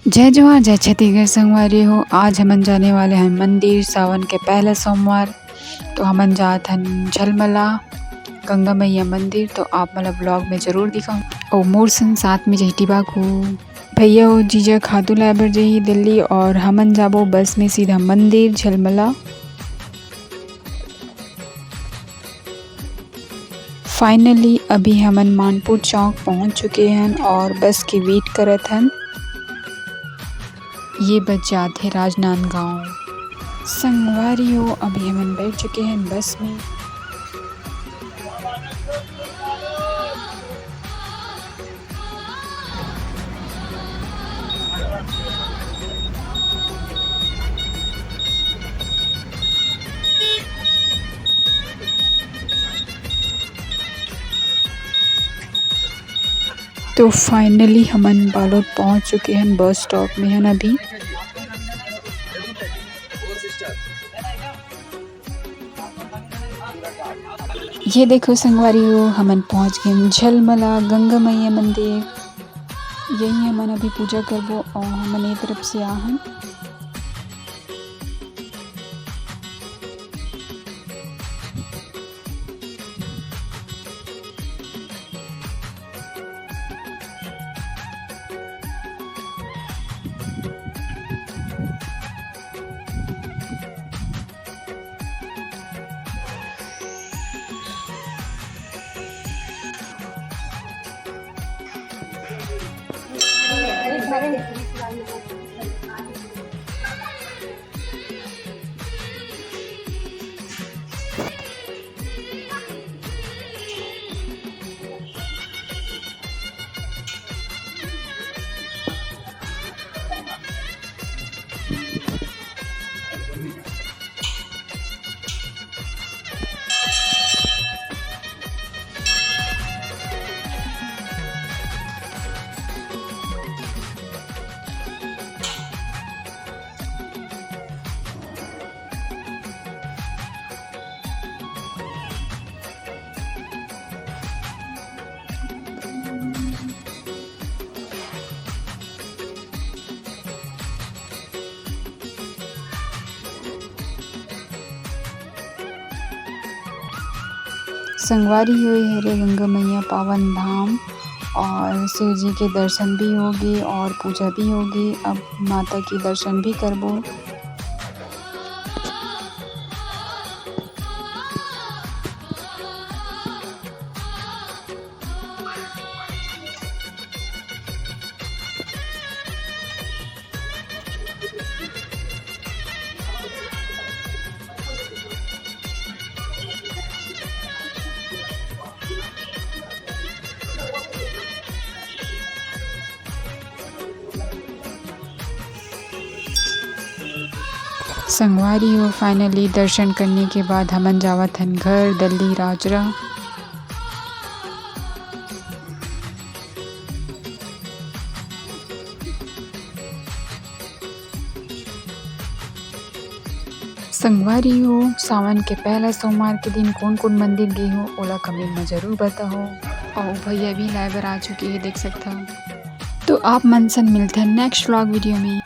जय जवाहर जय छत्तीसगढ़ संगवारी हो। आज हमन जाने वाले हैं मंदिर सावन के पहले सोमवार। तो हमन जात हन झलमला गंगा मैया मंदिर। तो आप मतलब ब्लॉग में जरूर दिखाऊं और मोर संग साथ में जहिटी बाकू भैया और जीजा खातू लाए बर जही दिल्ली और हमन जाबो बस में सीधा मंदिर झलमला। फाइनली अभी हमन मानपुर चौक पहुंच चुके हैं और बस की वेट करत हन। ये बच जाते राजनांदगांव। संगवारी हो अभी हमन बैठ चुके हैं बस में। तो फाइनली हमन बालोद पहुंच चुके हैं, बस स्टॉप में हैं अभी। ये देखो संगवारी हो हमन पहुंच गए झलमला गंगा मैया मंदिर। यही हमन अभी पूजा करबो और हमन ये तरफ से आहन। संगवारी हुई हरे गंगा मैया पावन धाम और शिव जी के दर्शन भी होगी और पूजा भी होगी। अब माता की दर्शन भी करबो। संगवारी हो फाइनली दर्शन करने के बाद हमन जावत हन घर दिल्ली राजरा। संगवारी हो सावन के पहला सोमवार के दिन कौन कौन मंदिर गए हो ओला कमेंट में जरूर बताओ। और भैया भी लाइव आ चुके हैं देख सकता हो। तो आप मन सन मिलते हैं नेक्स्ट व्लॉग वीडियो में।